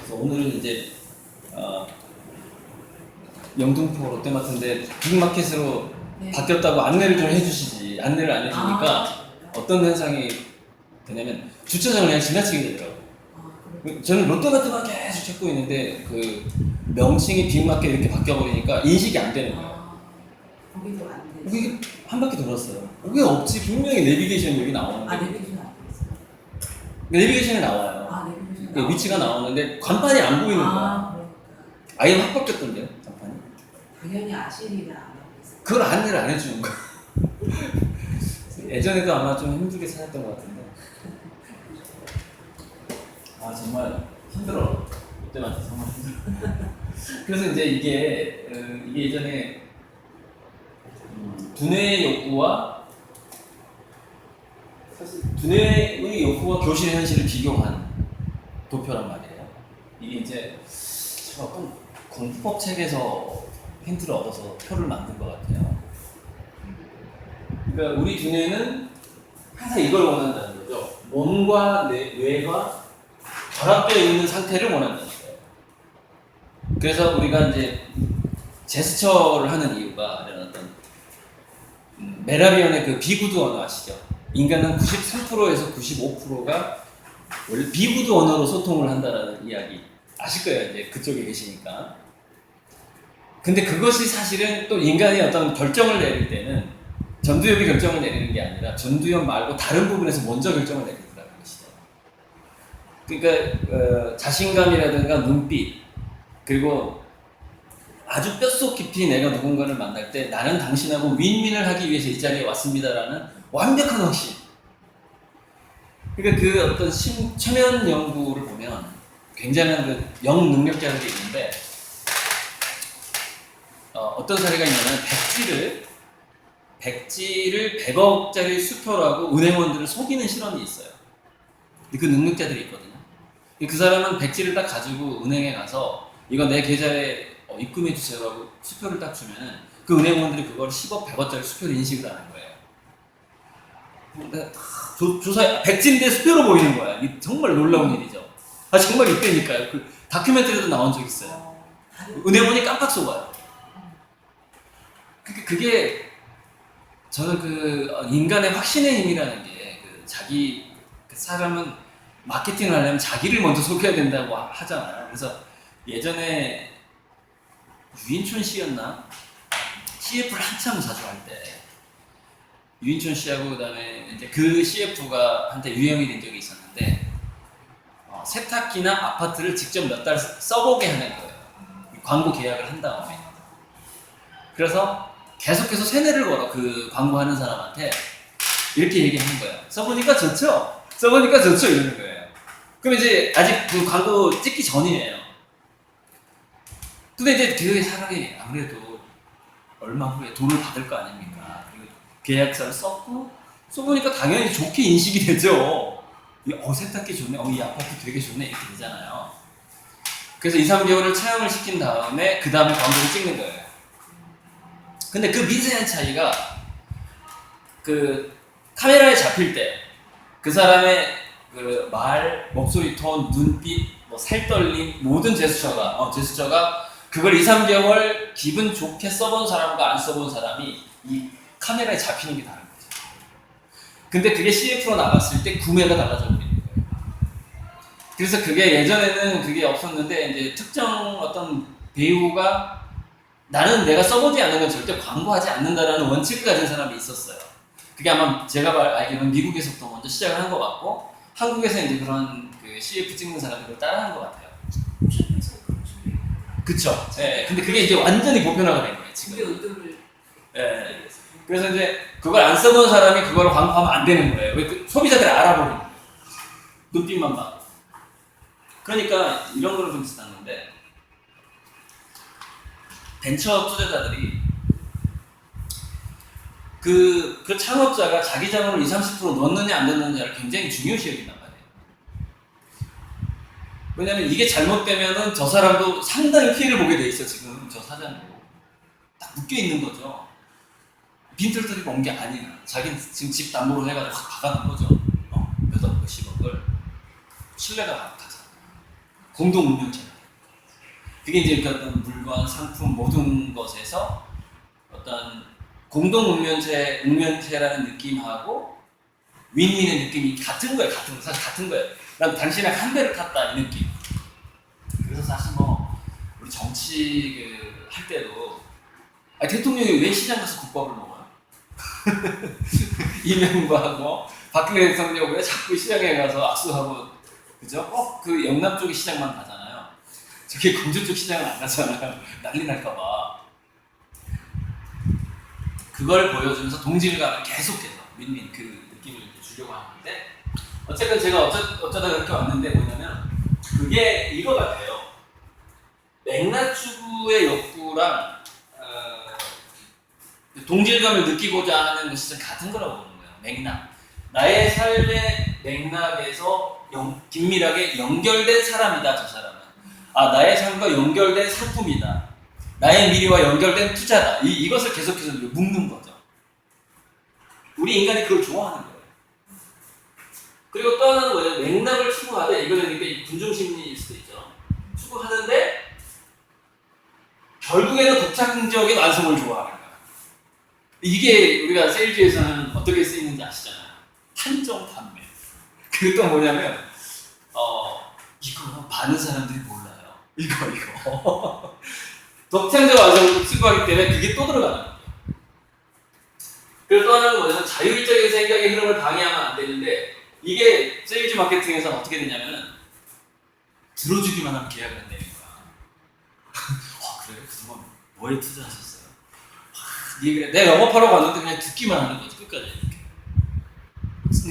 그래서 오늘은 이제 영등포 롯데마트인데 빅마켓으로 네. 바뀌었다고 안내를 좀 해주시지. 안내를 안 해주니까 어떤 현상이 되냐면 주차장을 그냥 지나치게 되더라고요. 저는 롯데마트만 계속 찾고 있는데 그 명칭이 빅마켓 이렇게 바뀌어버리니까 인식이 안 되는 거예요. 거기도 안 돼. 여기 한 바퀴 돌았어요. 왜 없지? 분명히 내비게이션 여기 나오는데. 내비게이션 안 돼 있어요. 내비게이션에 나와요. 내비게이션. 그 위치가 나오는데 간판이 안 보이는 거야. 그러니까. 아예 확 바뀌었던데요, 간판이. 당연히 아시리라 안 하고 있어요. 그걸 안내를 안 해주는 거야. 예전에도 아마 좀 힘들게 찾았던 것 같은데. 정말 힘들어. 롯데마트 정말 힘들어. 그래서 이제 이게 예전에 두뇌의 욕구와 사실 두뇌의 욕구와 교실의 현실을 비교한 도표란 말이에요. 이게 이제 제가 어떤 공부법 책에서 힌트를 얻어서 표를 만든 것 같아요. 그러니까 우리 두뇌는 항상 이걸 원한다는 거죠. 몸과 뇌가 결합되어 있는 상태를 원한다는 거예요. 그래서 우리가 이제 제스처를 하는 이유가 이런 어떤 메라비언의 그 비구두 언어 아시죠? 인간은 93%에서 95%가 원래 비구두 언어로 소통을 한다라는 이야기 아실 거예요. 이제 그쪽에 계시니까. 근데 그것이 사실은 또 인간이 어떤 결정을 내릴 때는 전두엽이 결정을 내리는 게 아니라 전두엽 말고 다른 부분에서 먼저 결정을 내린다는 것이죠. 그러니까 자신감이라든가 눈빛 그리고 아주 뼛속 깊이 내가 누군가를 만날 때 나는 당신하고 윈윈을 하기 위해서 이 자리에 왔습니다라는 완벽한 확신. 그러니까 그 어떤 체면 연구를 보면 굉장한 그 영능력자들이 있는데 어떤 사례가 있냐면 백지를 100억짜리 수표라고 은행원들을 속이는 실험이 있어요. 그 능력자들이 있거든요. 그 사람은 백지를 딱 가지고 은행에 가서 이거 내 계좌에 입금해 주세요라고 수표를 딱 주면은 그 은행원들이 그걸 10억, 100억짜리 수표를 인식을 하는 거예요. 조사 백지인데 수표로 보이는 거야. 이게 정말 놀라운 일이죠. 정말 이때니까요. 그 다큐멘터리도 나온 적 있어요. 은행원이 깜빡 속아요. 그게 저는 그 인간의 확신의 힘이라는 게 그 사람은 마케팅을 하려면 자기를 먼저 소개해야 된다고 하잖아요. 그래서 예전에 유인촌 씨였나? CF를 한참 자주 할 때 유인촌 씨하고 그다음에 이제 그 CF가 한때 유행이 된 적이 있었는데 세탁기나 아파트를 직접 몇 달 써보게 하는 거예요. 광고 계약을 한 다음에. 그래서 계속해서 세뇌를 걸어 그 광고하는 사람한테 이렇게 얘기하는 거예요. 써보니까 좋죠? 써보니까 좋죠? 이러는 거예요. 그럼 이제 아직 그 광고 찍기 전이에요. 근데 이제 그 사람이 아무래도 얼마 후에 돈을 받을 거 아닙니까? 그리고 계약서를 썼고 써보니까 당연히 좋게 인식이 되죠. 세탁기 좋네, 이 아파트 되게 좋네 이렇게 되잖아요. 그래서 2, 3개월을 체험을 시킨 다음에 그 다음에 광고를 찍는 거예요. 근데 그 미세한 차이가 그 카메라에 잡힐 때 그 사람의 그 말, 목소리 톤, 눈빛, 살떨림 모든 제스처가 그걸 2, 3개월 기분 좋게 써본 사람과 안 써본 사람이 이 카메라에 잡히는 게 다른 거죠. 근데 그게 CF로 나갔을 때 구매가 달라져 버리는 거예요. 그래서 그게 예전에는 그게 없었는데 이제 특정 어떤 배우가 나는 내가 써보지 않는 건 절대 광고하지 않는다라는 원칙을 가진 사람이 있었어요. 그게 아마 제가 알기로는 미국에서부터 먼저 시작을 한 것 같고 한국에서 이제 그런 그 CF 찍는 사람들을 따라한 것 같아요. 그쵸? 네. 근데 그게 이제 완전히 보편화가 된 거예요, 지금. 의도를. 네. 그래서 이제 그걸 안 써본 사람이 그걸 광고하면 안 되는 거예요. 왜 소비자들이 알아보는 거예요. 눈빛만 봐. 그러니까 이런 거는 좀 비슷한데 벤처 투자자들이 그 창업자가 자기 자본을 20, 30% 넣느냐 안 넣느냐를 굉장히 중요시 여긴단 말이에요. 왜냐면 이게 잘못되면은 저 사람도 상당히 피해를 보게 돼 있어. 지금 저 사장도 딱 묶여 있는 거죠. 빈털터리가 온 게 아니야. 자기는 지금 집 담보로 해가지고 확 박아놓은 거죠. 몇억, 몇십억을 신뢰가 가잖아. 공동 운명체. 그게 이제 어떤 물건, 상품 모든 것에서 어떤 공동 운명체라는 느낌하고 윈윈의 느낌이 같은 거예요. 사실 같은 거예요. 난 당신이랑 한 배를 탔다 이 느낌. 그래서 사실 뭐 우리 정치 할 때도 대통령이 왜 시장 가서 국밥을 먹어요? 이명박 뭐 박근혜 대통령 왜 자꾸 시장에 가서 악수하고 그죠? 꼭 그 영남 쪽의 시장만 가잖아요. 저기 광주 쪽 시장은 안 가잖아요. 난리 날까봐. 그걸 보여주면서 동질감을 계속해서 윈윈 그 느낌을 주려고 하는데 어쨌든 제가 어쩌다 그렇게 왔는데 뭐냐면 그게 이거 같아요. 맥락 추구의 욕구랑 동질감을 느끼고자 하는 것이 좀 같은 거라고 보는 거예요. 맥락. 나의 삶의 맥락에서 긴밀하게 연결된 사람이다, 저 사람은. 나의 삶과 연결된 상품이다. 나의 미래와 연결된 투자다. 이것을 계속해서 묻는 거죠. 우리 인간이 그걸 좋아하는 거예요. 그리고 또 하나는 뭐냐면 맥락을 추구하되 이거는 이게 군중심리일 수도 있죠. 추구하는데 결국에는 독창적인 완성을 좋아하는 거예요. 이게 우리가 세일즈에서는 어떻게 쓰이는지 아시잖아요. 한정 판매. 그리고 또 뭐냐면 이거 많은 사람들이 몰라요. 이거 독창적 완성을 추구하기 때문에 그게 또 들어가는 거예요. 그리고 또 하나는 뭐냐면 자율적인 생각의 흐름을 방해하면 안 되는데 이게 세일즈 마케팅에서는 어떻게 되냐면은 들어주기만 하면 계약을 한다는 거야. 그래요? 그동안 뭐에 투자하셨어요? 내가 영업하러 갔는데 그냥 듣기만 하는 거지 끝까지 이렇게.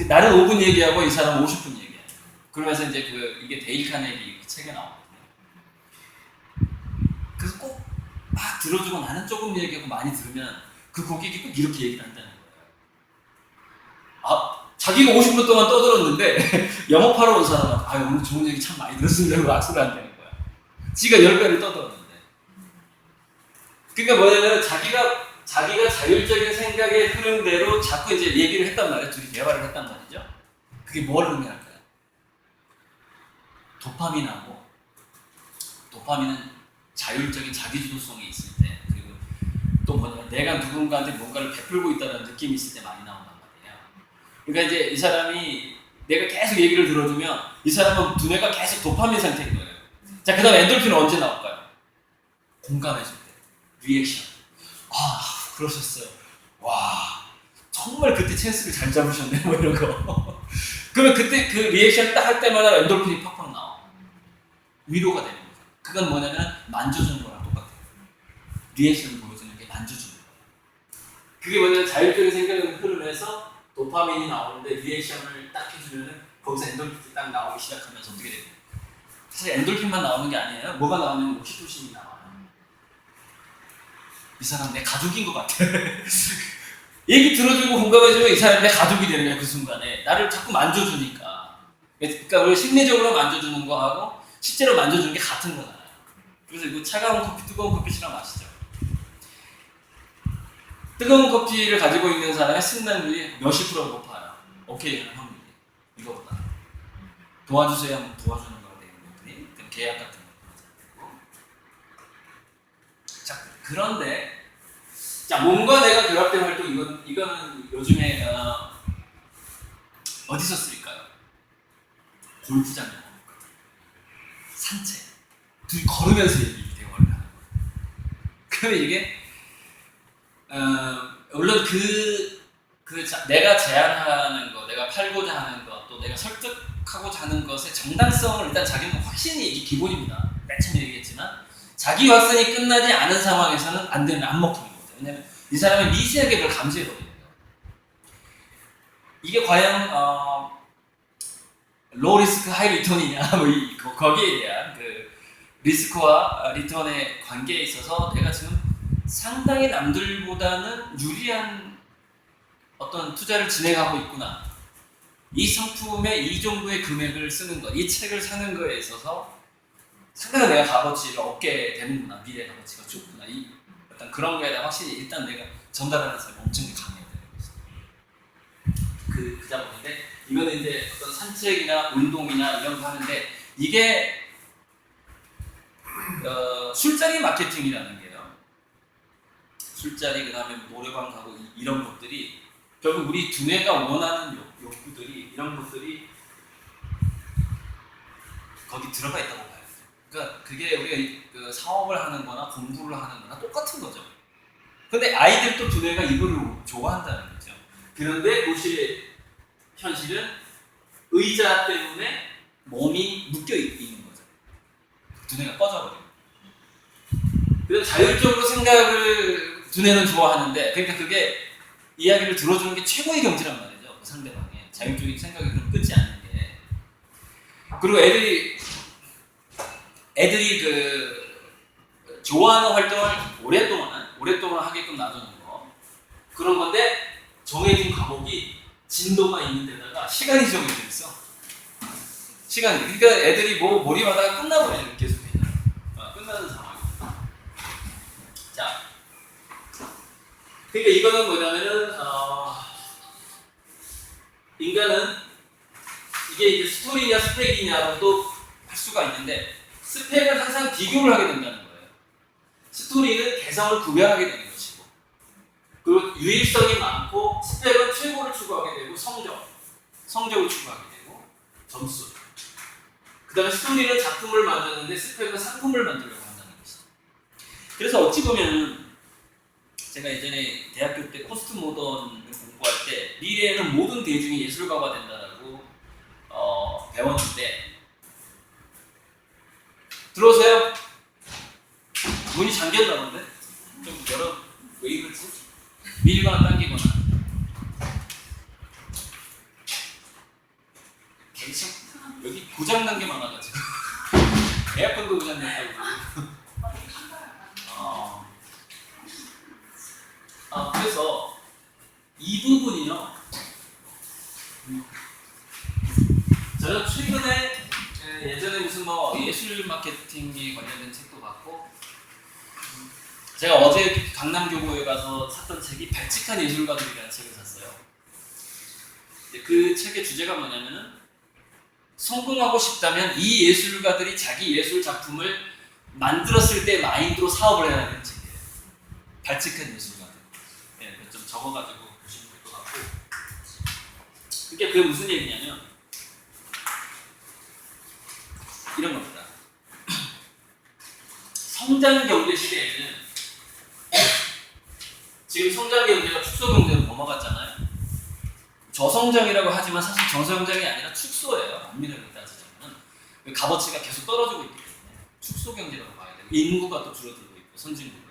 나는 5분 얘기하고 이 사람은 50분 얘기해. 그러면서 이제 이게 데일 카네기 책에 나오거든요. 그래서 꼭 막 들어주고 나는 조금 얘기하고 많이 들으면 그 고객이 꼭 이렇게 얘기를 한다는 거예요. 자기가 50분 동안 떠들었는데 영업하러 온 사람은 오늘 좋은 얘기 참 많이 들었습니다. 고 악수를 한다는 거야. 지가 10배를 떠들었는데. 그러니까 뭐냐면 자기가 자율적인 생각의 흐름대로 자꾸 이제 얘기를 했단 말이에요. 둘이 대화를 했단 말이죠. 그게 뭘 의미할까요? 도파민은 자율적인 자기주도성이 있을 때, 그리고 또 뭐냐면 내가 누군가한테 뭔가를 베풀고 있다는 느낌이 있을 때 많이 나온단 말이에요. 그러니까 이제 이 사람이 내가 계속 얘기를 들어주면 이 사람은 두뇌가 계속 도파민 상태인 거예요. 자, 그 다음 엔돌핀은 언제 나올까요? 공감해줄 때. 리액션. 그러셨어요. 와, 정말 그때 찬스를 잘 잡으셨네. 뭐 이런 거. 그러면 그때 그 리액션 딱 할 때마다 엔돌핀이 팍팍 나와. 위로가 되는 거죠. 그건 뭐냐면 만져주는 거랑 똑같아요. 리액션을 보여주는 게 만져주는 거예요. 그게 뭐냐면 자율적인 생각의 흐름에서 도파민이 나오는데 리액션을 딱 해주면 거기서 엔돌핀이 딱 나오기 시작하면서 어떻게 돼요? 사실 엔돌핀만 나오는 게 아니에요. 뭐가 나오냐면 오키토신이 나와요. 이 사람 내 가족인 것 같아. 얘기 들어주고 공감해주면 이 사람이 내 가족이 되는 거야. 그 순간에 나를 자꾸 만져주니까. 그러니까 우리 심리적으로 만져주는 거하고 실제로 만져주는 게 같은 거잖아요. 그래서 이거 차가운 커피, 뜨거운 커피 싫어 마시죠. 뜨거운 커피를 가지고 있는 사람의 승낙률이 몇십 프로가 높아요. 오케이 하는 확률이 이거보다. 도와주세요 하면 도와주는 거가 되는 것들이 계약 같은 거. 자, 그런데 자, 몸과 내가 결합된 활동 이거는 요즘에 어디서 쓸까요? 골프장, 산책, 둘이 걸으면서 대화를 하는 거예요. 그러면 이게 물론 내가 제안하는 거, 내가 팔고자 하는 것, 또 내가 설득하고자 하는 것의 정당성을 일단 자기는 확신이 이게 기본입니다. 맨 처음에 얘기했지만 자기 확신이 끝나지 않은 상황에서는 안 먹히는 거죠. 왜냐면 이 사람이 미세하게 그걸 감지해버리는 거예요. 이게 과연 로우 리스크 하이 리턴이냐, 거기에 대한 그 리스크와 리턴의 관계에 있어서 내가 지금 상당히 남들보다는 유리한 어떤 투자를 진행하고 있구나. 이 상품에 이 정도의 금액을 쓰는 것, 이 책을 사는 거에 있어서 상당히 내가 값어치를 얻게 되는구나. 미래 값어치가 좋구나. 이 어떤 그런 거에 대한 확실히 일단 내가 전달하는 사람이 엄청 강해야 되는 거죠. 그 작업인데 이거는 이제 어떤 산책이나 운동이나 이런 거 하는데 이게 술자리 마케팅이라는 게요. 술자리 그다음에 노래방 가고 이런 것들이 결국 우리 두뇌가 원하는 욕구들이 이런 것들이 거기 들어가 있다고 봐요. 그러니까 그게 우리가 그 사업을 하는 거나 공부를 하는 거나 똑같은 거죠. 근데 아이들도 두뇌가 이걸 좋아한다는 거죠. 그런데 도시의 현실은 의자 때문에 몸이 묶여 있는 거죠. 두뇌가 꺼져버리고. 그래서 자율적으로 생각을 두뇌는 좋아하는데, 그러니까 그게 이야기를 들어주는 게 최고의 경지란 말이죠. 그 상대방의 자율적인 생각이 그럼 끊지 않는 게. 그리고 애들이 그 좋아하는 활동을 오랫동안 하게끔 놔두는 거, 그런 건데 정해진 과목이 진도가 있는 데다가 시간이 정해져 있어. 시간이. 그러니까 애들이 뭐 몰입하다가 끝나버리는 계속 끝나는 상황이에요. 자, 그러니까 이거는 뭐냐면은 인간은 이게 이제 스토리냐 스펙이냐로도 할 수가 있는데, 스펙은 항상 비교를 하게 된다는 거예요. 스토리는 개성을 구별하게 되는 것이고, 그리고 유일성이 많고, 스펙은 최고를 추구하게 되고, 성적을 추구하게 되고, 점수. 그 다음에 스토리는 작품을 만드는데, 스펙은 상품을 만들려고 한다는 것이죠. 그래서 어찌 보면 제가 예전에 대학교 때 포스트 모던을 공부할 때 미래에는 모든 대중이 예술가가 된다라고 배웠는데, 들어오세요. 문이 잠겼나 본데? 좀 열어. 왜 이러지? 밀거나 당기거나. 계속 여기 고장난 게 많아가지고 에어컨도 고장났다고. 그래서 이 부분이요. 저는 최근에 예전에 무슨 뭐 예술 마케팅에 관련된 책도 봤고, 제가 어제 강남교보에 가서 샀던 책이 발칙한 예술가들이라는 책을 샀어요. 그 책의 주제가 뭐냐면은, 성공하고 싶다면 이 예술가들이 자기 예술 작품을 만들었을 때 마인드로 사업을 해야 하는 책이에요. 발칙한 예술가들. 좀 적어가지고 보시면 될 것 같고. 그게 무슨 얘기냐면 이런 겁니다. 성장 경제 시대에는, 지금 성장 경제가 축소 경제로 넘어갔잖아요. 저성장이라고 하지만 사실 저성장이 아니라 축소예요. 엄밀하게 따지자면 값어치가 계속 떨어지고 있기 때문에 축소 경제라고 봐야 돼요. 인구가 또 줄어들고 있고, 선진국은.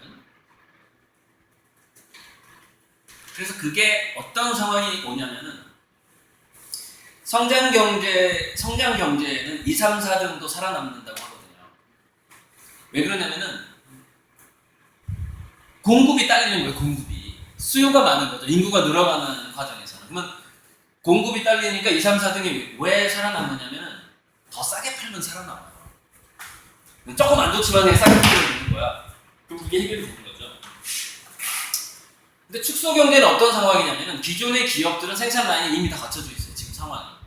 그래서 그게 어떤 상황이 오냐면은, 성장 경제에는 2, 3, 4등도 살아남는다고 하거든요. 왜 그러냐면은 공급이 딸리는 거예요. 공급이. 수요가 많은 거죠. 인구가 늘어가는 과정에서는. 그러면 공급이 딸리니까 2, 3, 4등이 왜 살아남느냐면은 더 싸게 팔면 살아남아요. 조금 안 좋지만 그냥 싸게 팔면 되는 거야. 그럼 그게 해결이 되는 거죠. 근데 축소 경제는 어떤 상황이냐면은 기존의 기업들은 생산 라인이 이미 다 갖춰져 있어요. 지금 상황이.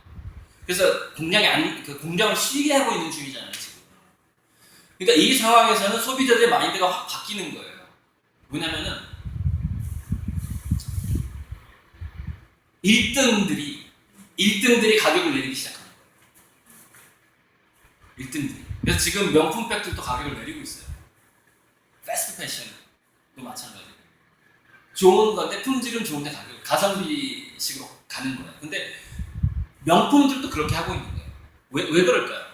그래서 공장을 쉬게 하고 있는 중이잖아요, 지금. 그러니까 이 상황에서는 소비자들의 마인드가 확 바뀌는 거예요. 뭐냐면은 1등들이 가격을 내리기 시작하는 거예요. 1등들이. 그래서 지금 명품백들도 가격을 내리고 있어요. 패스트 패션도 마찬가지고. 좋은 건데 품질은 좋은데 가성비식으로 가는 거예요. 근데 명품들도 그렇게 하고 있는 거예요. 왜 그럴까요?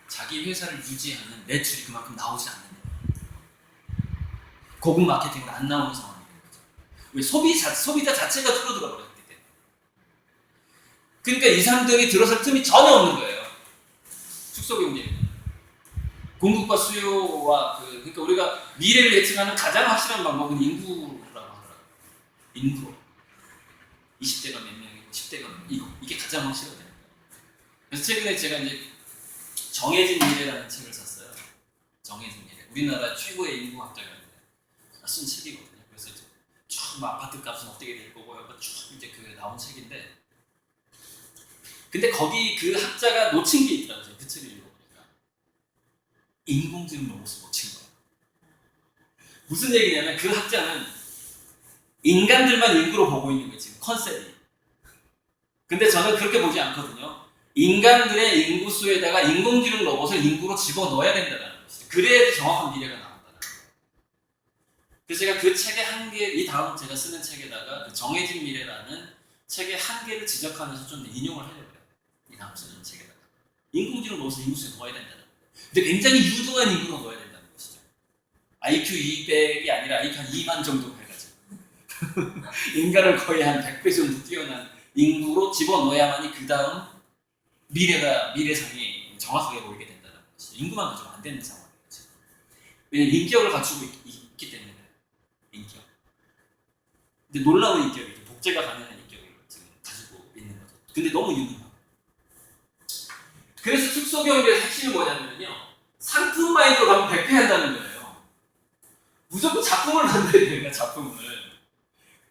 자기 회사를 유지하는 매출이 그만큼 나오지 않는 거예요. 고급 마케팅으로 안 나오는 상황인 거죠. 왜? 소비자 자체가 줄어들어 버렸기 때문에. 그러니까 2, 3등이 들어설 틈이 전혀 없는 거예요. 축소 경제는. 공급과 수요와 그러니까 우리가 미래를 예측하는 가장 확실한 방법은 인구라고 하더라고요. 인구. 20대가 몇 명이고 10대가 몇 명이고 이게 가장 확실하거든요. 그래서 최근에 제가 이제 정해진 미래라는 책을 샀어요. 정해진 미래. 우리나라 최고의 인구학자가 쓴 책이거든요. 그래서 이제 쭉 아파트 값은 어떻게 될 거고 쭉 이제 나온 책인데, 근데 거기 그 학자가 놓친 게 있더라고요. 그 책을 읽어보니까. 인공지능 로봇을 고친 거예요. 무슨 얘기냐면 그 학자는 인간들만 인구로 보고 있는 거예요, 지금 컨셉이. 근데 저는 그렇게 보지 않거든요. 인간들의 인구수에다가 인공지능 로봇을 인구로 집어넣어야 된다는 것이죠. 그래야 정확한 미래가 나온다는 거예요. 그래서 제가 그 책의 한계, 이 다음 제가 쓰는 책에다가 그 정해진 미래라는 책의 한계를 지적하면서 좀 인용을 하려고 해요. 이 다음 쓰는 책에다가. 인공지능 로봇을 인구수에 넣어야 된다는 거예요. 근데 굉장히 유능한 인구로 넣어야 된다는 것이죠. IQ 200이 아니라 IQ 한 2만 정도 해가지고. 인간을 거의 한 100배 정도 뛰어난 인구로 집어넣어야만이 그 다음 미래상이 정확하게 보이게 된다는 것이죠. 인구만 가지고 안 되는 상황이죠. 왜냐면 인격을 갖추고 있기 때문에 그래요. 인격. 근데 놀라운 인격이죠. 독재가 가능한 인격을 지금 가지고 있는 거죠. 근데 너무 유능하고. 그래서 축소경제의 핵심이 뭐냐면요. 상품 마인드로 가면 100배 한다는 거예요. 무조건 작품을 만들어야 됩니다. 작품을.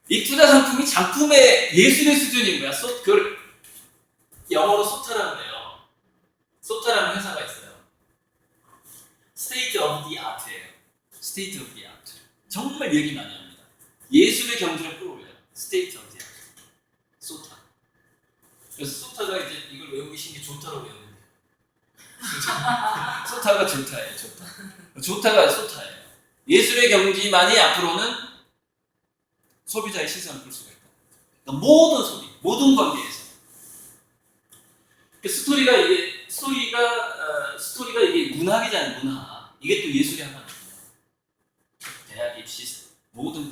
이 투자 상품이 작품의 예술의 수준인 거야. 그걸 영어로 소타라고 해요. 소타라는 회사가 있어요. State of the Art예요. State of the Art. 정말 얘기 많이 합니다. 예술의 경지를 끌어올려요. State of the Art. 소타. 그래서 소타가 이제 이걸 외우기 게 좋다라고 외우는데 소타가 좋다예요. 좋다가 소타예요. 예술의 경지만이 앞으로는 소비자의 시선을 끌 수가 있다. 그러니까 모든 소비, 모든 관계에서. 그 스토리가 이게 문학이잖아요, 문학. 이게 또 예술의 한 가지입니다. 대학 입시, 모든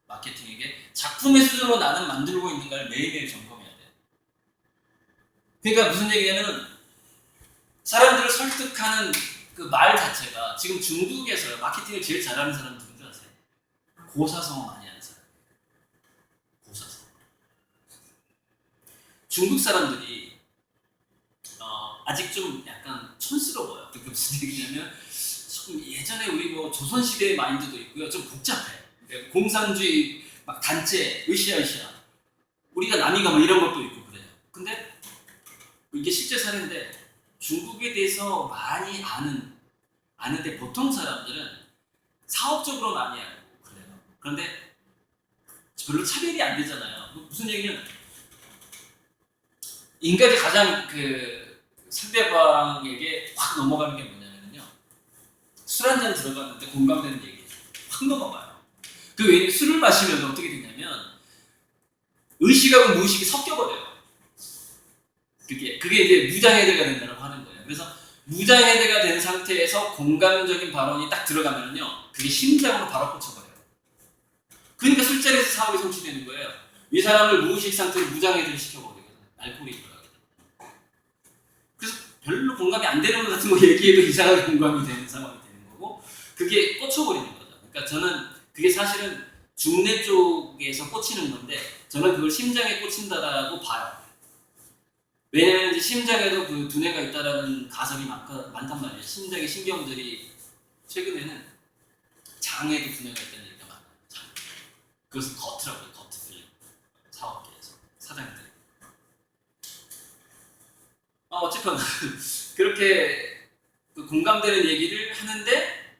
마케팅에게 작품의 수준으로 나는 만들고 있는가를 매일매일 점검해야 돼. 그러니까 무슨 얘기냐면 사람들을 설득하는 그 말 자체가 지금 중국에서 마케팅을 제일 잘하는 사람은 누군지 아세요? 고사성어 많이 하는 사람. 고사성어. 중국 사람들이 아직 좀 약간 촌스러워요. 그게 무슨 얘기냐면 좀 예전에 우리 뭐 조선시대의 마인드도 있고요. 좀 복잡해. 그러니까 공산주의, 막 단체, 으쌰으쌰. 우리가 남이가 뭐 이런 것도 있고 그래요. 근데 이게 실제 사례인데 중국에 대해서 많이 아는데 보통 사람들은 사업적으로 많이 알고 그래요. 그런데 별로 차별이 안 되잖아요. 무슨 얘기냐면 인간이 가장 상대방에게 확 넘어가는 게 뭐냐면요. 술 한 잔 들어갔는데 공감되는 얘기 확 넘어가요. 왜냐면 술을 마시면 어떻게 되냐면 의식하고 무의식이 섞여버려요. 그게 이제 무장해제가 된다고 하는 거예요. 그래서 무장해제가 된 상태에서 공감적인 발언이 딱 들어가면요. 그게 심장으로 바로 꽂혀버려요. 그러니까 술자리에서 사업이 성취되는 거예요. 이 사람을 무의식 상태로 무장해제를 시켜버리거든요. 알코올이 들어가거든요. 그래서 별로 공감이 안 되는 것 같은 거 얘기해도 이상하게 공감이 되는 상황이 되는 거고 그게 꽂혀버리는 거죠. 그러니까 저는 그게 사실은 중뇌 쪽에서 꽂히는 건데 저는 그걸 심장에 꽂힌다라고 봐요. 왜냐면 이제 심장에도 그 두뇌가 있다라는 가설이 많단 말이에요. 심장의 신경들이 최근에는 장에도 두뇌가 있다는 얘기가 많아요. 장. 그것은 겉이라고요. 겉을 사업계에서 사장들이. 어쨌건 그렇게 공감되는 얘기를 하는데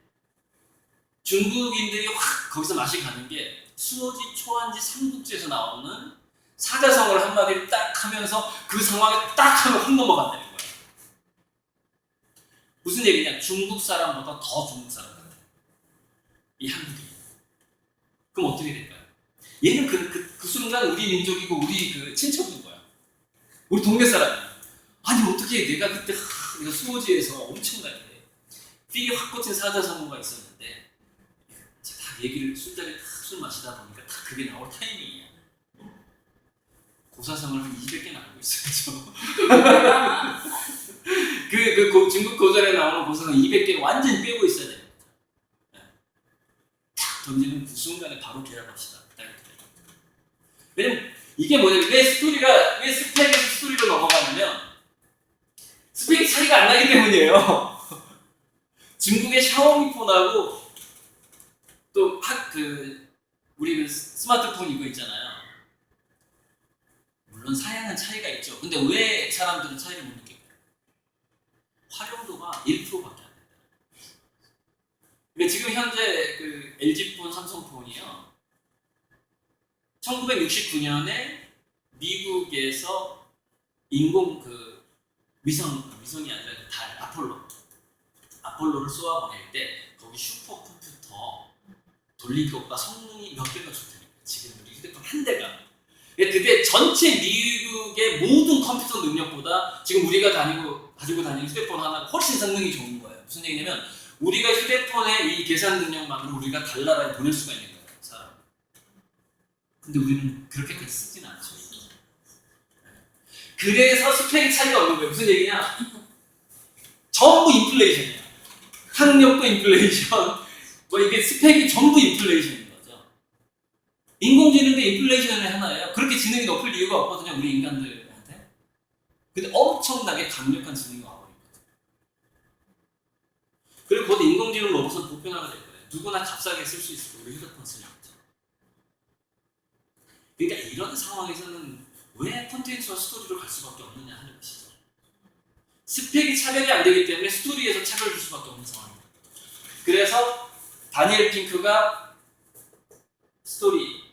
중국인들이 확 거기서 맛이 가는 게 수어지, 초한지, 삼국지에서 나오는 사자성어를 한마디를 딱 하면서 그 상황에 딱 하면 확 넘어간다는 거예요. 무슨 얘기냐? 중국 사람보다 더 중국 사람 같아요. 이 한국인이. 그럼 어떻게 될까요? 얘는 그 순간 우리 민족이고 우리 그 친척인 거야. 우리 동네 사람이야. 아니 어떻게 내가 그때 내가 수호지에서 엄청나게 필이 확 꽂힌 사자성어가 있었는데 다 얘기를 술자리에 술 마시다 보니까 다 그게 나올 타이밍이야. 고사성을 한 200개는 알고 있어요. 중국 고전에 나오는 고사성 200개를 완전히 빼고 있어야 됩니다. 탁 던지는 그 순간에 바로 계약합시다. 왜냐면 이게 뭐냐면 왜 스펙에서 스토리로 넘어가냐면 스펙이 차이가 안 나기 때문이에요. 중국의 샤오미 폰하고 또 우리 스마트폰 이거 있잖아요. 물론 사양은 차이가 있죠. 근데 왜 사람들은 차이를 못 느낄까요? 활용도가 1%밖에 안 된다. 근데 지금 현재 그 LG폰, 삼성폰이요. 1969년에 미국에서 인공 그 위성이 아니라 그 달 아폴로를 쏘아 보낼 때 거기 슈퍼컴퓨터 돌린 것과 성능이 몇 배가 좋다니까. 지금 우리 휴대폰 한 대가. 그때 전체 미국의 모든 컴퓨터 능력보다 지금 우리가 가지고 다니는 휴대폰 하나가 훨씬 성능이 좋은 거예요. 무슨 얘기냐면 우리가 휴대폰의 이 계산 능력만으로 우리가 달나라에 보낼 수가 있는 거예요, 사람. 근데 우리는 그렇게까지 쓰진 않죠. 그래서 스펙이 차이가 없는 거예요. 무슨 얘기냐? 전부 인플레이션이야. 학력도 인플레이션, 뭐 이게 스펙이 전부 인플레이션인 거죠. 인공지능도 인플레이션의 하나예요. 그렇게 지능이 높을 이유가 없거든요, 우리 인간들한테. 근데 엄청나게 강력한 지능이 와버린 거죠. 그리고 곧 인공지능 로봇은 보편화가 될 거예요. 누구나 값싸게 쓸 수 있을 거예요, 우리 휴대폰 쓰는 거죠. 그러니까 이런 상황에서는 왜 콘텐츠와 스토리로 갈 수밖에 없느냐 하는 것이죠. 스펙이 차별이 안 되기 때문에 스토리에서 차별을 줄 수밖에 없는 상황입니다. 그래서 다니엘 핑크가 스토리,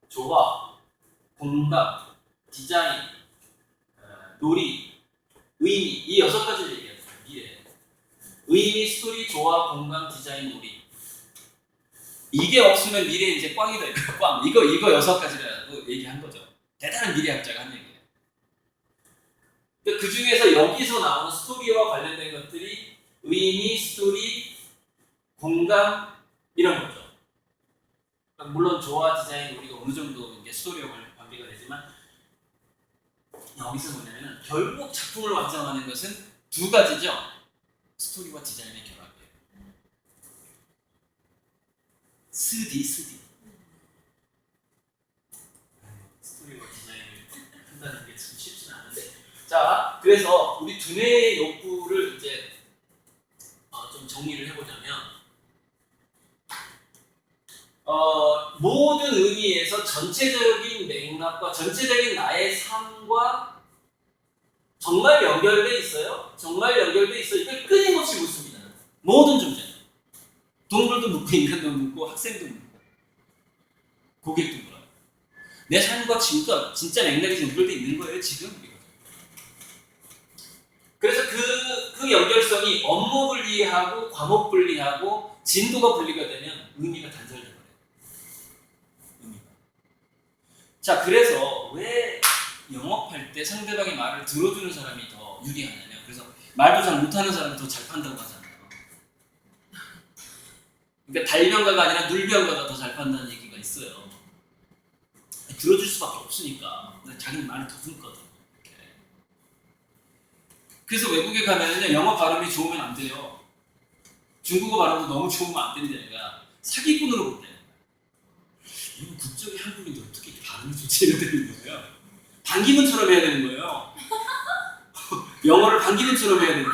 조화, 공감, 디자인, 놀이, 의미 이 6가지를 얘기해요. 미래. 의미, 스토리, 조화, 공감, 디자인, 놀이. 이게 없으면 미래 이제 꽝이다. 꽝. 이거 6가지라고 얘기한 거죠. 대단한 미래학자가 한 얘기예요. 그 중에서 여기서 나오는 스토리와 관련된 것들이 의미, 스토리, 공감 이런 거죠. 물론 조화, 디자인, 우리가 어느 정도 이제 스토리와 관계가 되지만 여기서 뭐냐면 결국 작품을 완성하는 것은 2가지죠. 스토리와 디자인의 결합이에요. 스토리와 디자인을 한다는 게 참 쉽지는 않은데, 자, 그래서 우리 두뇌의 욕구를 이제 좀 정리를 해보자면, 모든 의미에서 전체적인 맥락과 전체적인 나의 삶과 정말 연결돼 있어요. 정말 연결돼 있어요. 이걸 끊임없이 묻습니다. 모든 존재는. 동물도 묻고, 인간도 묻고, 학생도 묻고, 고객도 물어요. 내 삶과 진짜 맥락이 연결돼 있는 거예요, 지금. 그래서 그 연결성이 업무 분리하고 과목 분리하고 진도가 분리가 되면 의미가 단절돼버려요. 의미가. 자, 그래서 왜 영업할 때 상대방의 말을 들어주는 사람이 더 유리하냐면, 그래서 말도 잘 못하는 사람이 더 잘 판다고 하잖아요. 그러니까 달변가가 아니라 눌변가가 더 잘 판다는 얘기가 있어요. 들어줄 수밖에 없으니까. 자기는 말을 더 듣거든. 그래서 외국에 가면은요, 영어 발음이 좋으면 안 돼요. 중국어 발음도 너무 좋으면 안 되는 게 아니라 사기꾼으로 볼 때는 이건 국적이 한국인데 어떻게 발음이 좋지 이런 데가 있는 거예요. 반기문처럼 해야 되는 거예요. 영어를 반기문처럼 해야 되는데,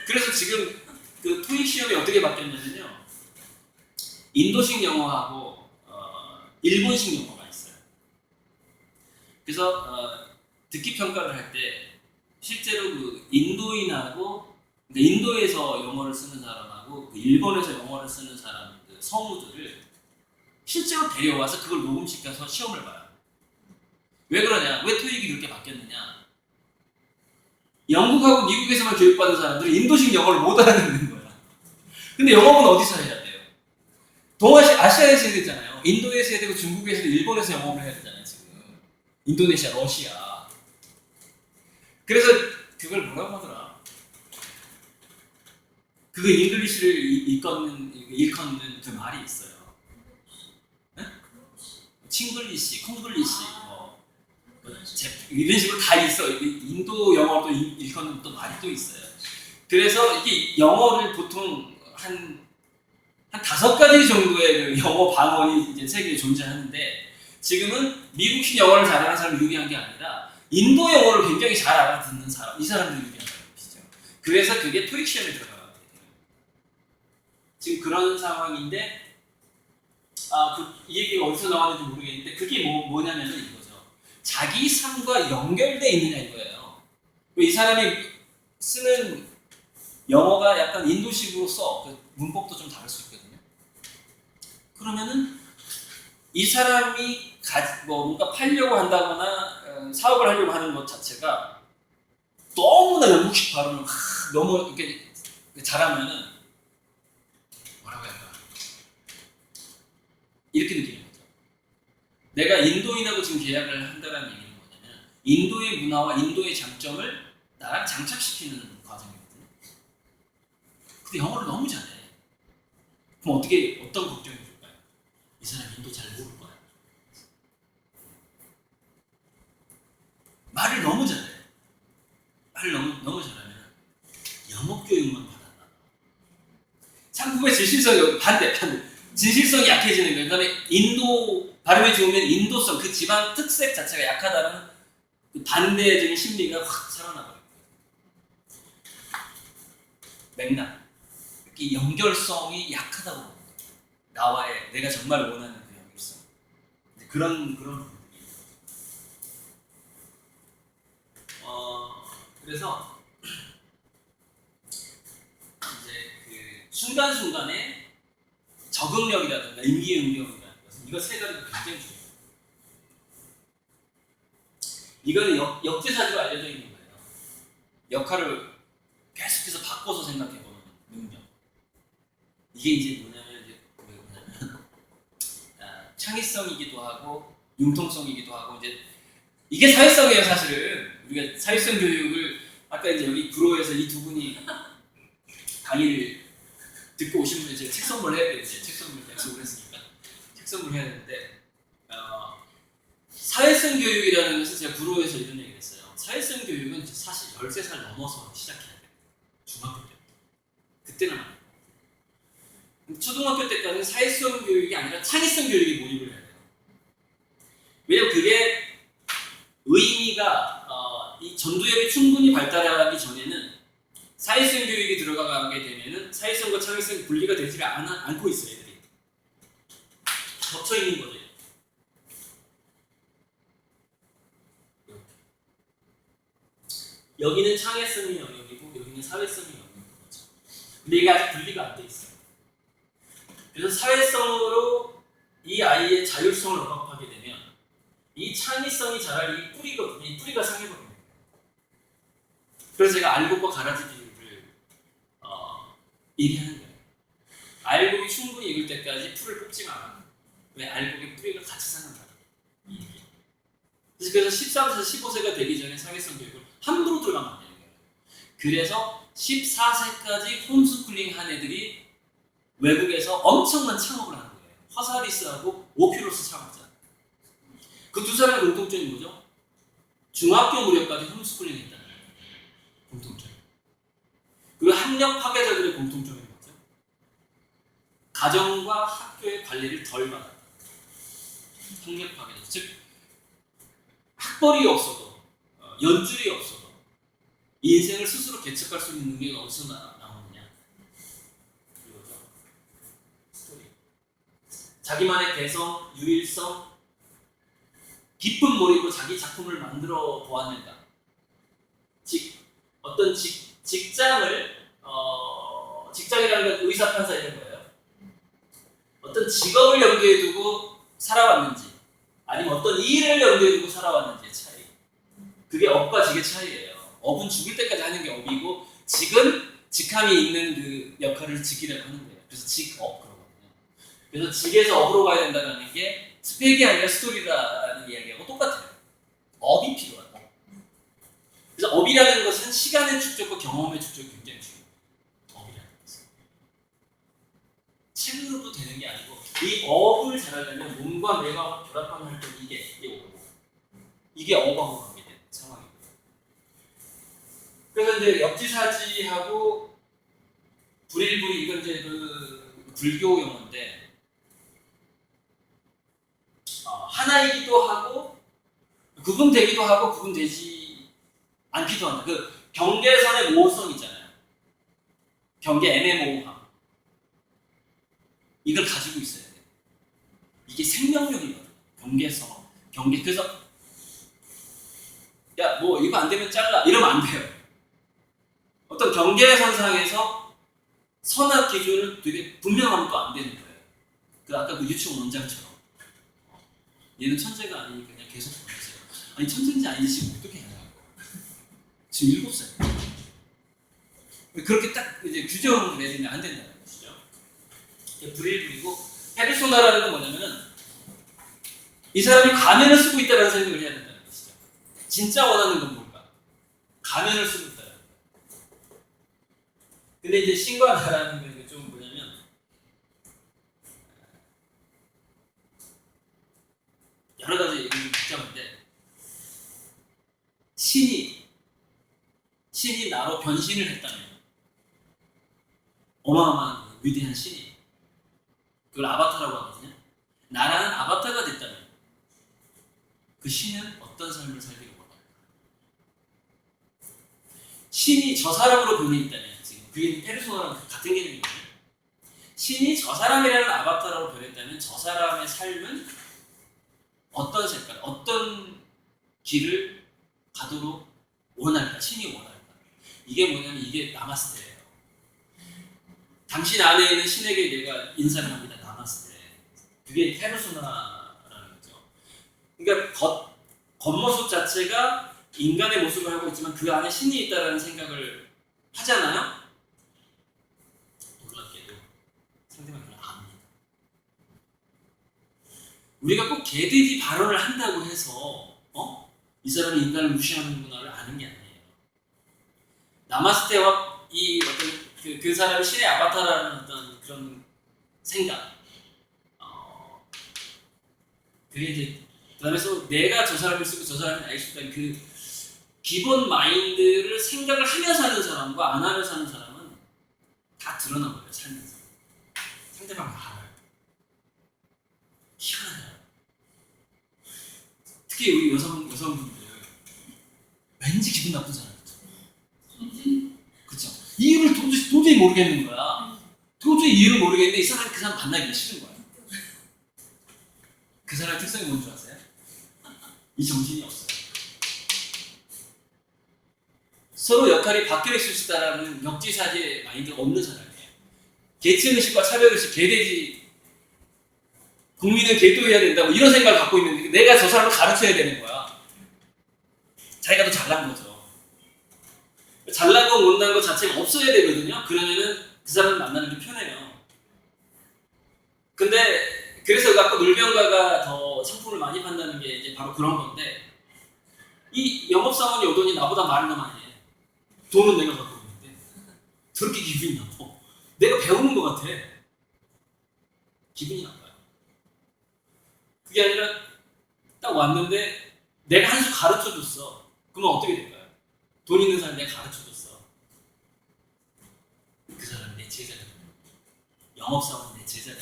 그래서 지금 그 토익 시험이 어떻게 바뀌었냐면요, 인도식 영어하고 일본식 영어가 있어요. 그래서 듣기 평가를 할 때 실제로 그 인도인하고, 그러니까 인도에서 영어를 쓰는 사람하고 그 일본에서 영어를 쓰는 사람 그 성우들을 실제로 데려와서 그걸 녹음시켜서 시험을 봐요. 왜 그러냐? 왜 토익이 그렇게 바뀌었느냐? 영국하고 미국에서만 교육받은 사람들은 인도식 영어를 못 알아듣는 거야. 근데 영업은 어디서 해야 돼요? 아시아에서 해야 되잖아요. 인도에서 해야 되고 중국에서, 일본에서 영업을 해야 되잖아요, 지금. 인도네시아, 러시아. 그래서 그걸 뭐라고 하더라? 그거 잉글리시를 일컫는 그 말이 있어요. 네? 칭글리시, 콩글리시, 이런 식으로 다 있어. 인도 영어도 일컫는 또 말이 또 있어요. 그래서 이게 영어를 보통 한 5가지 정도의 그 영어 방언이 이제 세계에 존재하는데, 지금은 미국식 영어를 잘하는 사람이 유리한 게 아니라 인도 영어를 굉장히 잘 알아듣는 사람, 이 사람들이 유리한 것이죠. 그래서 그게 토익 시험에 들어가게 돼요. 지금 그런 상황인데, 이 얘기가 어디서 나왔는지 모르겠는데, 그게 뭐냐면은 이거죠. 자기 삶과 연결돼 있느냐 이거예요. 이 사람이 쓰는 영어가 약간 인도식으로 써. 그 문법도 좀 다를 수 있거든요. 그러면은 이 사람이 뭔가 팔려고 한다거나 사업을 하려고 하는 것 자체가 너무나 영국식 발음을 너무 이렇게 잘하면은 뭐라고 해야 할까? 이렇게 느끼는 거죠. 내가 인도인하고 지금 계약을 한다는 얘기는 뭐냐면 인도의 문화와 인도의 장점을 나랑 장착시키는 과정이거든요. 근데 영어를 너무 잘해. 그럼 어떤 걱정이 들까요? 이 사람 인도 잘 모를 거야. 말을 너무 잘해. 말을 너무 잘하면 영어 교육만 받았나. 상품의 진실성이 반대. 진실성이 약해지는 거예요. 그다음에 인도 발음이 좋으면 인도성, 그 지방 특색 자체가 약하다는 그 반대적인 심리가 확 살아나버려요. 맥락, 이 연결성이 약하다고 봅니다. 나와의 내가 정말 원하는 그 연결성. 그런 부분들이. 그래서 이제 그 순간순간에 적응력이라든가 임기응변이라든가 이거 세 가지가 굉장히 중요해요. 이거는 역지사지로 알려져 있는 거예요. 역할을 계속해서 바꿔서 생각해보는 능력. 이게 이제 뭐냐면 창의성이기도 하고 융통성이기도 하고 이제 이게 사회성이에요. 사실은 우리가 사회성 교육을 아까 이제 여기 구로에서 이 두 분이 강의를 듣고 오신 분이 제가 책 선물해야 되는데 책 선물 약속을 했으니까 책 선물해야 되는데 사회성 교육이라는 것은 제가 구로에서 이런 얘기를 했어요. 사회성 교육은 사실 13살 넘어서 시작해야 돼요. 중학교 때. 그때는 안 돼요. 초등학교 때까지는 사회성 교육이 아니라 창의성 교육에 몰입을 해야 돼요. 왜냐면 그게 의미가 이 전두엽이 충분히 발달하기 전에는 사회성 교육이 들어가게 되면은 사회성과 창의성이 분리가 되지 않고 있어요. 애들이 겹쳐 있는 거죠. 여기는 창의성의 영역이고 여기는 사회성의 영역인 거죠. 근데 이게 아직 분리가 안 돼 있어요. 그래서 사회성으로 이 아이의 자율성을 억압하게 되면 이 창의성이 자랄 이 뿌리거든요. 이 뿌리가 상해버립니다. 그래서 제가 알곡과 가라지 비유를 얘기하는 거예요. 알곡이 충분히 익을 때까지 풀을 뽑지 마라. 왜? 알곡의 뿌리가 같이 상한다. 그래서 13세에서 15세가 되기 전에 사회성 교육을 함부로 들어가면 안 되는 거예요. 그래서 14세까지 홈스쿨링 한 애들이 외국에서 엄청난 창업을 하는 거예요. 화사리스하고 오큐로스 창업자. 그 두 사람의 공통점이 뭐죠? 중학교 무렵까지 홈스쿨링 했다는 거예요. 공통점. 그리고 학력 파괴자들의 공통점이 뭐죠? 가정과 학교의 관리를 덜 받았다. 학력 파괴자. 즉 학벌이 없어도 연줄이 없어도 인생을 스스로 개척할 수 있는 능력이 어디서 나오느냐. 이거죠. 스토리. 자기만의 개성, 유일성, 깊은 몰입으로 자기 작품을 만들어 보았는가. 어떤 직장을 직장이라는 건 의사, 판사 이런 거예요. 어떤 직업을 염두에 두고 살아왔는지 아니면 어떤 일을 염두에 두고 살아왔는지의 차이. 그게 업과 직의 차이예요. 업은 죽을 때까지 하는 게 업이고 직은 직함이 있는 그 역할을 직이라고 하는 거예요. 그래서 직업 그러거든요. 그래서 직에서 업으로 가야 된다는 게 스펙이 아니라 스토리라는 이야기하고 똑같아요. 업이 필요하다. 그래서 업이라는 것은 시간의 축적과 경험의 축적이 굉장히 중요해요. 업이라는 것은. 책으로도 되는 게 아니고 이 업을 잘하려면 몸과 뇌가 결합하는 활동이 이게 업이고 이게 업하고 관계된 상황이고요. 그래서 이제 역지사지하고 불일불이 이건 이제 그 불교 용어인데 하나이기도 하고 구분되기도 하고 구분되지 않기도 한다. 그 경계선의 모호성 있잖아요. 경계 애매모호함. 이걸 가지고 있어야 돼요. 이게 생명력이거든요. 경계선, 경계. 그래서 야, 뭐 이거 안 되면 잘라 이러면 안 돼요. 어떤 경계선상에서 선악 기준을 되게 분명하면 또 안 되는 거예요. 그 아까 그 유치원 원장처럼 얘는 천재가 아니니까 그냥 계속 보내세요. 아니 천재인지 아닌지 지금 어떻게 하냐고. 지금 7살. 그렇게 딱 이제 규정을 내리면 안 된다는 것이죠. 불일불이고 페르소나라는 건 뭐냐면은 이 사람이 가면을 쓰고 있다는 생각을 해야 된다는 것이죠. 진짜 원하는 건 뭘까? 가면을 쓰고 있다. 근데 이제 신과 나라는 게 좀 뭐냐면 여러 가지 얘기를 복잡한데 신이 나로 변신을 했다면 어마어마한 위대한 신이 그걸 아바타라고 하거든요. 나라는 아바타가 됐다면 그 신은 어떤 삶을 살기를 원할까? 신이 저 사람으로 변해 있다면 지금 그게 페르소나랑 같은 개념이거든요. 신이 저 사람이라는 아바타로 변했다면 저 사람의 삶은 어떤 색깔, 어떤 길을 가도록 원할까? 신이 원할까? 이게 뭐냐면 이게 나마스테예요. 당신 안에 있는 신에게 내가 인사를 합니다. 나마스테. 그게 페르소나라는 거죠. 그러니까 겉모습 자체가 인간의 모습을 하고 있지만 그 안에 신이 있다는 생각을 하잖아요. 놀랍게도 상대방이 그걸 압니다. 우리가 꼭 개돼지 발언을 한다고 해서 이 사람이 인간을 무시하는구나를 아는 게 아니에요. 나마스테와 이 어떤 그 사람이 신의 아바타라는 어떤 그런 생각, 그게 이제 그다음에 또 내가 저 사람을 쓰고 저 사람이 나를 쓰고 그 기본 마인드를 생각을 하면서 사는 사람과 안 하면서 사는 사람은 다 드러나 버려요. 살면서 상대방을 알아요. 희한해요. 특히 우리 여성분들 왠지 기분 나쁜 사람 있죠. 그렇죠. 이유를 도저히 모르겠는 거야. 도저히 이유를 모르겠는데 이 사람이 그 사람 만나기가 싫은 거야. 그 사람의 특성이 뭔지 아세요? 이 정신이 없어요. 서로 역할이 바뀌어 있을 수 있다는 역지사지의 마인드가 없는 사람이에요. 계층의식과 차별의식, 개돼지 국민은 개또해야 된다고 이런 생각을 갖고 있는데 내가 저 사람을 가르쳐야 되는 거야. 자기가 더 잘난 거죠. 잘난 거 못난 거 자체가 없어야 되거든요. 그러면은 그 사람을 만나는 게 편해요. 근데 그래서 아까 물병가가 더 상품을 많이 판다는 게 이제 바로 그런 건데 이 영업사원이 오더니 나보다 말을 더 많이 해. 돈은 내가 갖고 있는데 저렇게 기분이 나빠. 내가 배우는 것 같아. 기분이 나빠요. 그게 아니라 딱 왔는데 내가 한 수 가르쳐줬어. 그러면 어떻게 될까요? 돈 있는 사람 내가 가르쳐줬어. 그 사람은 내 제자다. 영업사원은 내 제자다.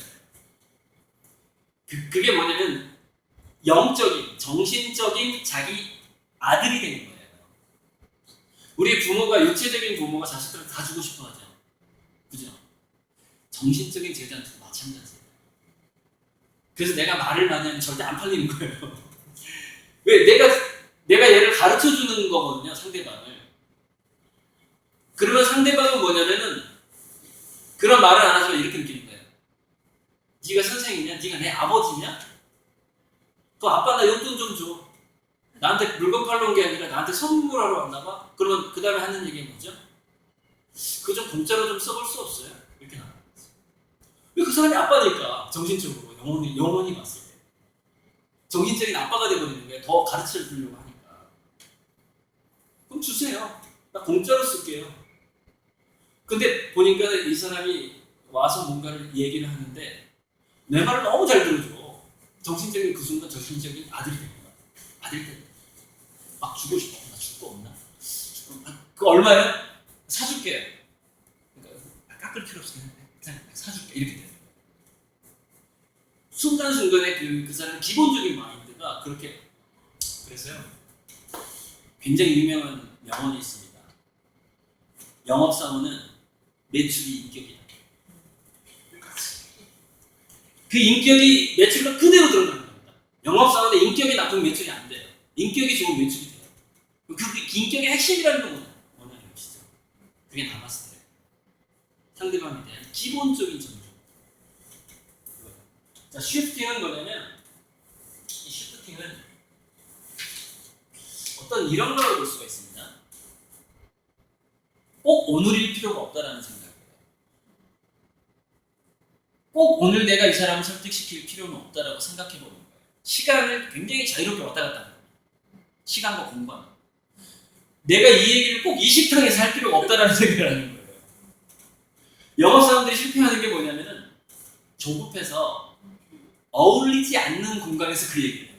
그게 뭐냐면 영적인, 정신적인 자기 아들이 되는 거예요. 우리 부모가 육체적인 부모가 자식들을 다 주고 싶어 하죠. 그죠? 정신적인 제자한테도 마찬가지예요. 그래서 내가 말을 많이 하면 절대 안 팔리는 거예요. 왜? 내가 얘를 가르쳐 주는 거거든요, 상대방을. 그러면 상대방은 뭐냐면은 그런 말을 안 하지만 이렇게 느끼는 거예요. 네가 선생이냐? 네가 내 아버지냐? 그 아빠 나 용돈 좀 줘. 나한테 물건 팔러 온 게 아니라 나한테 선물하러 왔나 봐? 그러면 그 다음에 하는 얘기가 뭐죠? 그거 좀 공짜로 좀 써볼 수 없어요? 이렇게 나와요. 왜 그 사람이 아빠니까 정신적으로 영원히 봤을 때 정신적인 아빠가 돼버리는 거예요. 더 가르쳐 주려고 하니까. 그럼 주세요. 나 공짜로 쓸게요. 근데 보니까 이 사람이 와서 뭔가를 얘기를 하는데 내 말을 너무 잘 들어줘. 정신적인 그 순간 정신적인 아들이 된 거야. 아들이 된 거야. 막 주고 싶어. 나 줄 거 없나? 그거 얼마예요? 사줄게요. 그러니까 깎을 필요 없어. 그냥 사줄게. 이렇게 돼요. 순간순간에 그 사람의 기본적인 마인드가 그렇게. 그래서요 굉장히 유명한 명언이 있습니다. 영업사원은 매출이 인격이다. 그 인격이 매출과 그대로 드러나는 겁니다. 영업사원의 인격이 나쁜 매출이 안 돼요. 인격이 좋은 매출이 돼요. 그 인격의 핵심이라는 건 뭐냐는 것이죠. 그게 남았을 때 상대방에 대한 기본적인 존중. 자, 쉬프팅은 뭐냐면 이 쉬프팅은 어떤 이런 걸 볼 수가 있습니다. 꼭 오늘일 필요가 없다라는 생각이에요. 꼭 오늘 내가 이 사람을 설득시킬 필요는 없다라고 생각해 보는 거예요. 시간을 굉장히 자유롭게 왔다 갔다 하는 거예요. 시간과 공간. 내가 이 얘기를 꼭 이 식당에서 할 필요가 없다라는 생각을 하는 거예요. 영어 사람들이 실패하는 게 뭐냐면은 조급해서 어울리지 않는 공간에서 그 얘기를 해요.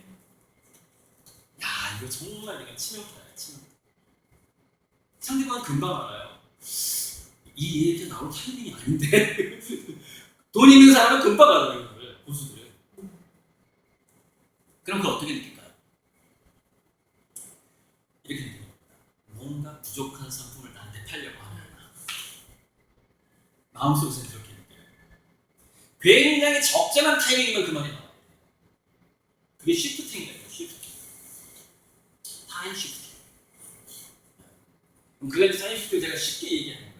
야, 이거 정말 내가 치명타야, 치명타. 상대방은 금방 알아요. 이 얘기가 나올 타이밍이 아닌데. 돈 있는 사람은 금방 알아요, 이거를. 고수들은. 그럼 그걸 어떻게 느낄까요? 이렇게 느낍니다. 뭔가 부족한 상품을 나한테 팔려고 하는구나. 마음속에서 그렇게 느껴요. 굉장히 적절한 타이밍이면 그 말이 나와요. 그게 쉬프팅이에요, 쉬프팅. 타임 쉬프팅. 그럼 그게 타임 쉬프팅 제가 쉽게 얘기하는 거예요.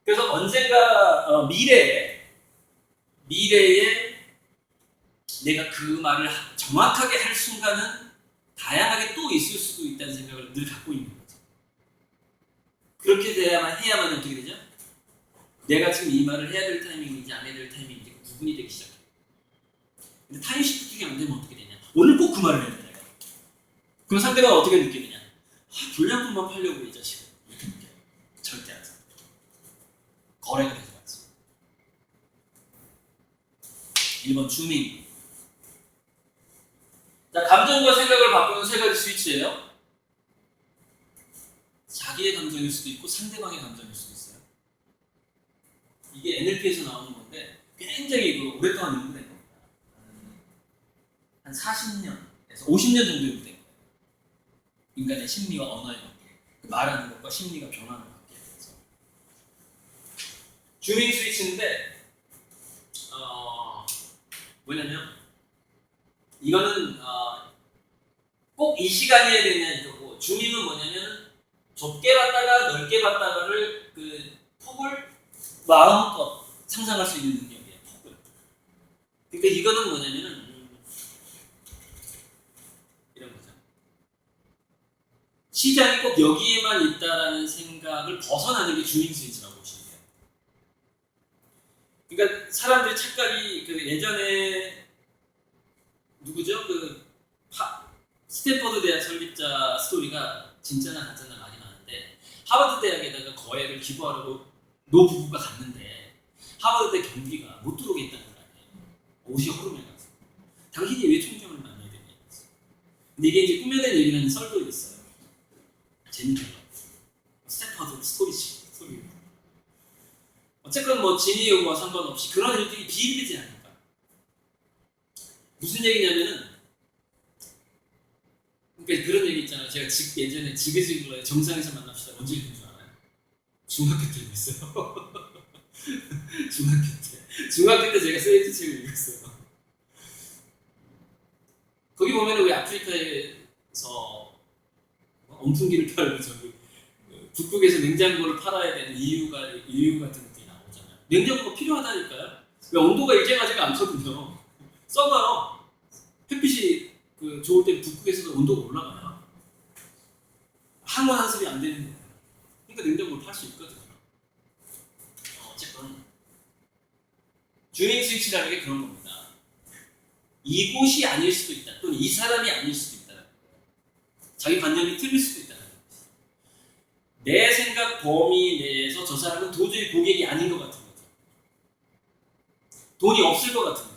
그래서 언젠가 미래에 내가 그 말을 정확하게 할 순간은 다양하게 또 있을 수도 있다는 생각을 늘 갖고 있는 거죠. 그렇게 해야만 어떻게 되죠? 내가 지금 이 말을 해야 될 타이밍인지 안 해야 될 타이밍인지 구분이 되기 시작해요. 근데 타임 시프팅이 안 되면 어떻게 되냐? 오늘 꼭 그 말을 해야 돼, 내가. 그럼 상대방은 어떻게 느끼느냐? 불량품만 팔려고 이 자식은. 이렇게 느껴요. 절대 안 사. 거래가 되지 않습니다. 1번 주민. 자, 감정과 생각을 바꾸는 세 가지 스위치예요. 자기의 감정일 수도 있고 상대방의 감정일 수도 있어요. 이게 NLP에서 나오는 건데 굉장히 오랫동안 연구된 겁니다. 한 40년에서 50년 정도 연구된 거예요. 인간의 심리와 언어의 관계, 말하는 것과 심리가 변하는 관계에 대해서. 주민 스위치인데 뭐냐면 이거는 꼭 이 시간이어야 되냐는 거고, 주민은 뭐냐면 좁게 봤다가 넓게 봤다가를 그 폭을 마음껏 상상할 수 있는 능력이에요. 폭을. 그러니까 이거는 뭐냐면은 이런 거죠. 시장이 꼭 여기에만 있다라는 생각을 벗어나는 게 주민 스위치라고 보시면 돼요. 그러니까 사람들의 착각이 그 예전에 누구죠? 스탠퍼드 대학 설립자 스토리가 진짜나 가짜나 많이 나는데, 하버드 대학에다가 거액을 기부하려고 노 부부가 갔는데 하버드 대 경비가 못 들어오겠다는 거 아니에요. 옷이 허름해가지고 당신이 왜 총장을 만나야 되냐. 근데 이게 이제 꾸며낸 얘기는 썰도 있어요. 재밌는 거. 스탠퍼드 스토리. 어쨌건 뭐 진위와 상관없이 그런 일들이 비일비재하지 않을까. 무슨 얘기냐면은, 그러니까 그런 얘기 있잖아요. 제가 예전에 지그지그로 정상에서 만납시다 언제 읽은 줄 알아요? 중학교 때 읽었어요. 중학교 때 제가 세이트 책을 읽었어요. 거기 보면은 왜 아프리카에서 엄풍기를 팔고 저기 북극에서 냉장고를 팔아야 되는 이유 같은 것들이 나오잖아요. 냉장고가 필요하다니까요. 왜 온도가 일정하지가 않거든요. 썩어요. 햇빛이 좋을 때 북극에서도 온도가 올라가요. 항원 한습이 안 되는 거예요. 그러니까 냉장고를 팔 수 있거든요. 어쨌건 주민 스위치라는 게 그런 겁니다. 이곳이 아닐 수도 있다. 또는 이 사람이 아닐 수도 있다. 자기 관념이 틀릴 수도 있다. 내 생각 범위 내에서 저 사람은 도저히 고객이 아닌 것 같은 거죠. 돈이 없을 것 같은 거죠.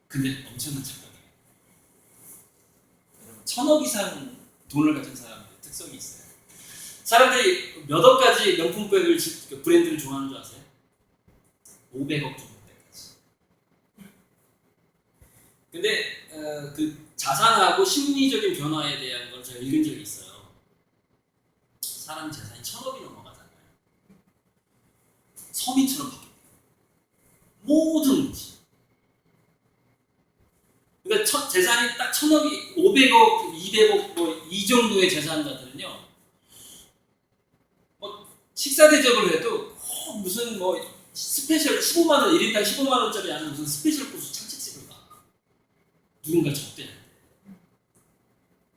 근데 엄청난 착각이에요. 여러분, 1000억 이상 돈을 가진 사람들의 특성이 있어요. 사람들이 몇 억 가지 명품백을 브랜드를 좋아하는 줄 아세요? 500억 정도까지. 근데 그 자산하고 심리적인 변화에 대한 걸 제가 읽은 적이 있어요. 사람 재산이 1000억이 넘어가잖아요. 서민처럼 바뀌어요. 모든 것이. 그러니까 재산이 딱 1000억이 500억, 200억 뭐 이 정도의 재산가들은요, 식사 대접을 해도 꼭 무슨 뭐 스페셜 15만 원 1인당 15만 원짜리 하는 무슨 스페셜 코스 참치집을 가. 누군가 접대할 때.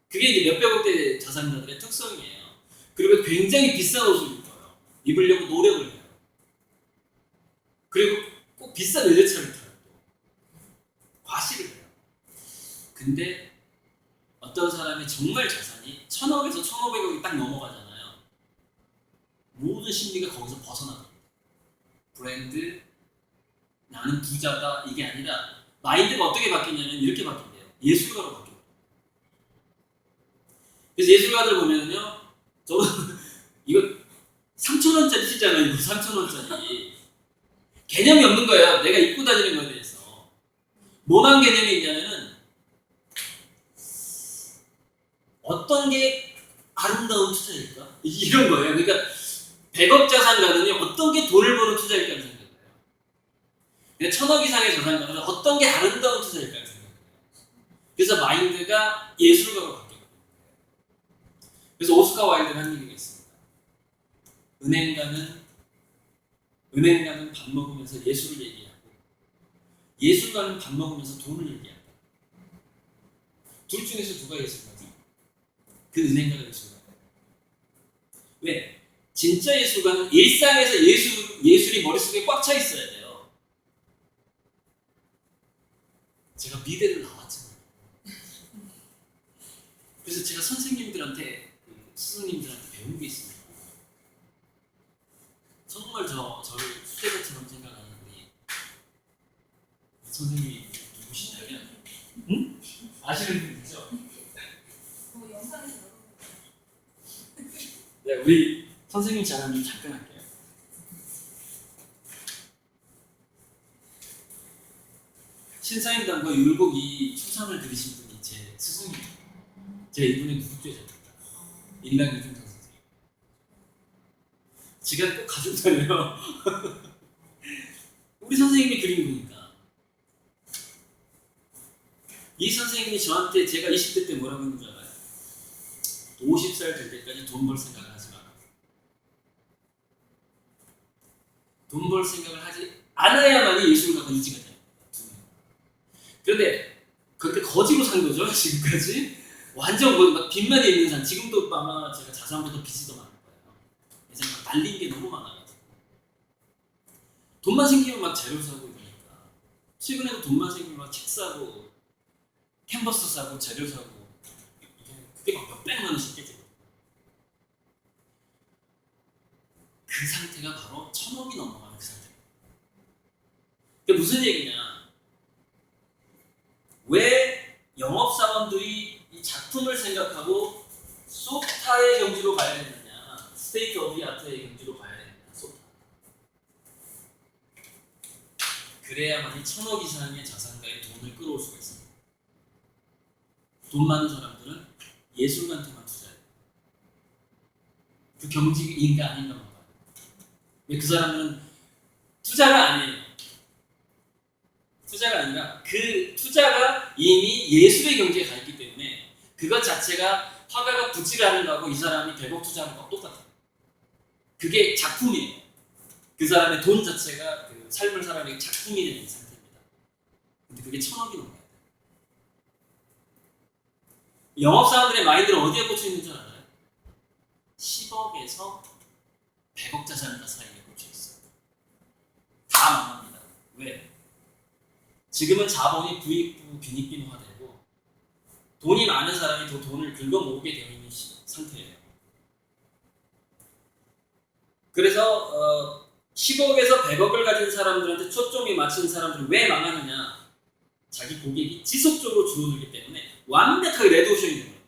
그게 이제 몇백억대 자산가들의 특성이에요. 그리고 굉장히 비싼 옷을 입어요. 입으려고 노력을 해요. 그리고 꼭 비싼 외제차를 타요. 과시를 해요. 근데 어떤 사람이 정말 자산이 1,000억에서 1,500억이 딱 넘어가잖아요. 모든 심리가 거기서 벗어나요. 브랜드, 나는 부자다 이게 아니라 마인드가 어떻게 바뀌냐면 이렇게 바뀐대요. 예술가로 바뀌어요. 그래서 예술가들 보면은요, 저는 이거 3,000원짜리 쓰잖아요. 이거 3,000원짜리 개념이 없는 거예요. 내가 입고 다니는 거에 대해서 뭐란 개념이 있냐면은 어떤 게 아름다운 투자일까? 이런 거예요. 그러니까 100억 자산가는요, 어떤 게 돈을 버는 투자일까 생각해요. 1,000억 이상의 자산가는 어떤 게 아름다운 투자일까 생각해요. 그래서 마인드가 예술가로 바뀌어요. 그래서 오스카 와일드가 한 얘기가 있습니다. 은행가는 밥 먹으면서 예술을 얘기하고 예술가는 밥 먹으면서 돈을 얘기한다. 둘 중에서 누가 예술가지? 그 은행가가 예술가예요. 왜? 진짜 예술가는 일상에서 예술이 머릿속에 꽉 차 있어야 돼요. 제가 미대를 나왔잖아요. 그래서 제가 선생님들한테 스승님들한테 배운 게 있습니다. 정말 저를 수제자처럼 생각하는 우리 선생님이 누구시냐면, 응? 아시는 분 있죠? 네, 우리 선생님 자랑 좀 잠깐 할게요. 신사임당과 율곡이 초상을 그리신 분이 제 스승이에요. 제가 이분의 구국제자입니다. 인랑유준상 선생님. 지가 꼭 가지고 다녀요. 우리 선생님이 그린 거니까. 이 선생님이 저한테 제가 20대 때 뭐라고 했는 줄 알아요? 50살 될 때까지 돈 벌 생각을 하지 마라. 돈 벌 생각을 하지 않아야만이 예술가가 유지가 돼요. 그런데 그렇게 거지로 산 거죠, 지금까지. 완전 막 빚만 있는 산. 지금도 아마 제가 자산보다 빚이 더 많을 거예요. 이제 막 날린 게 너무 많아가지고. 돈만 생기면 막 재료 사고 이러니까. 최근에도 돈만 생기면 막 책 사고, 캔버스 사고, 재료 사고. 그게 막 몇백만 원씩 깨지고. 그 상태가 바로 1,000억이 넘어가는 그 상태예요. 그게 무슨 얘기냐? 왜 영업사원들이 이 작품을 생각하고 소프타의 경지로 가야 되느냐, 스테이트 오브 아트의 경지로 가야 되느냐, 소프타. 그래야만이 1,000억 이상의 자산가의 돈을 끌어올 수가 있습니다. 돈 많은 사람들은 예술가한테만 투자해요. 그 경지인가 아닌가만 봐요. 왜 그 사람은 투자가 아니에요. 투자가 아니라 그 투자가 이미 예술의 경지에 가 있기 때문에 그것 자체가 화가가 붓질을 하는 거하고 이 사람이 100억 투자하는 거하고 똑같아요. 그게 작품이에요. 그 사람의 돈 자체가 그 삶을 살아가는 작품이 되는 상태입니다. 근데 그게 1,000억이 넘어요. 영업사원들의 마인드는 어디에 꽂혀 있는 줄 알아요? 10억에서 100억 자산가 사이에 꽂혀 있어요. 다 망합니다. 왜? 지금은 자본이 부익부 빈익빈화되고 돈이 많은 사람이 더 돈을 긁어모으게 되어 있는 상태예요. 그래서 10억에서 100억을 가진 사람들한테 초점이 맞춘 사람들은 왜 망하느냐? 자기 고객이 지속적으로 줄어들기 때문에 완벽하게 레드오션이 되는 거예요.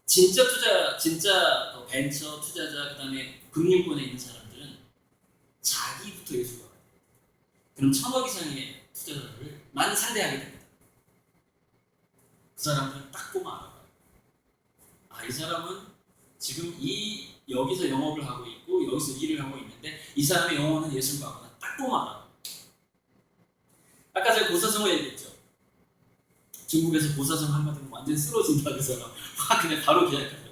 진짜 투자, 진짜 벤처 투자자, 그 다음에 금융권에 있는 사람들은 자기부터 예술가. 그럼 1,000억 이상의 투자자를만 상대하게 됩니다. 그 사람들은 딱 보면 알아봐요. 아, 이 사람은 지금 여기서 영업을 하고 있고 여기서 일을 하고 있는데 이 사람의 영혼은 예술가구나. 딱 보면 알아봐요. 아까 제가 고사성어 얘기했죠. 중국에서 고사성 한마디면 완전 쓰러진다 그 사람. 그냥 바로 계약하려고.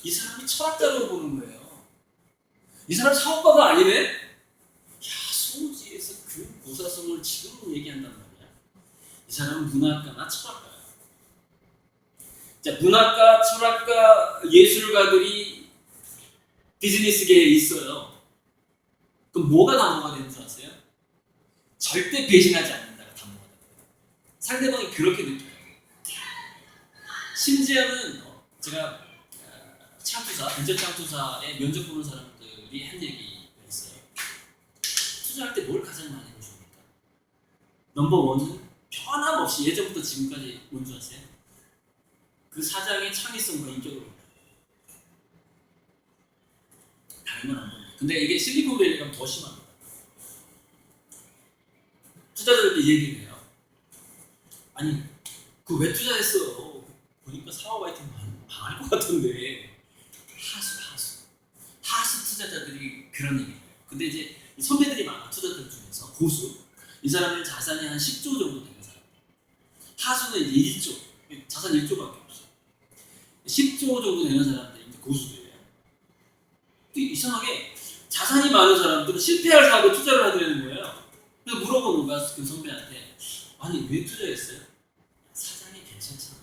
이 사람이 철학자로 보는 거예요. 이 사람 사업가가 아니네? 야, 수호지에서 그 고사성을 지금 얘기한단 말이야. 이 사람은 문학가나 철학가야. 자, 문학가, 철학가, 예술가들이 비즈니스계에 있어요. 그럼 뭐가 담보가 되는 줄 아세요? 절대 배신하지 않는다가 담보가 되는 거예요. 상대방이 그렇게 느껴요. 심지어는 제가 창투사, 벤처 창투사에 면접 보는 사람들이 한 얘기가 있어요. 투자할 때 뭘 가장 많이 보십니까? 넘버 원은 변함없이 예전부터 지금까지 뭔지 아세요? 그 사장의 창의성과 인격을 봅니다. 다른 건 안 봅니다. 근데 이게 실리콘밸리 가면 더 심합니다. 투자자들께 얘기를 해요. 아니, 그 왜 투자했어? 보니까 사업 아이템 망할 것 같은데. 하수 투자자들이 그런 얘기예요. 근데 이제 선배들이 많아, 투자자들 중에서 고수. 이 사람은 자산이 한 10조 정도 되는 사람. 하수는 이제 1조, 자산 1조밖에 없어. 10조 정도 되는 사람들이 이제 고수들이에요. 이상하게 자산이 많은 사람들은 실패할 사업에 투자를 하게 되는 거예요. 그래서 물어보는 거야, 그 선배한테. 아니, 왜 투자했어요? 사장이 괜찮잖아.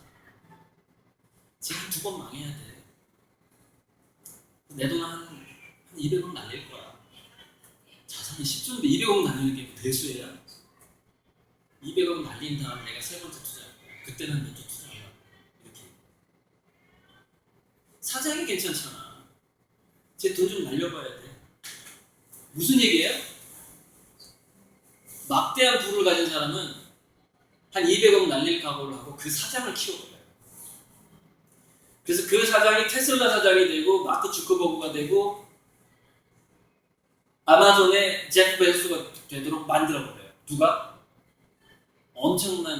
제가 2번 망해야 돼. 내 돈 한 200억 날릴 거야. 자산이 10조인데 200억 날리는 게 대수예요. 200억 날린 다음 내가 3번째 투자할 거야. 그때는 몇 조 투자할 거야. 이렇게. 사장이 괜찮잖아. 제 돈 좀 날려봐야 돼. 무슨 얘기예요? 막대한 부를 가진 사람은 한 200억 날릴 각오를 하고 그 사장을 키워버려요. 그래서 그 사장이 테슬라 사장이 되고 마크 주커버그가 되고 아마존의 제프 베조스가 되도록 만들어버려요. 누가? 엄청난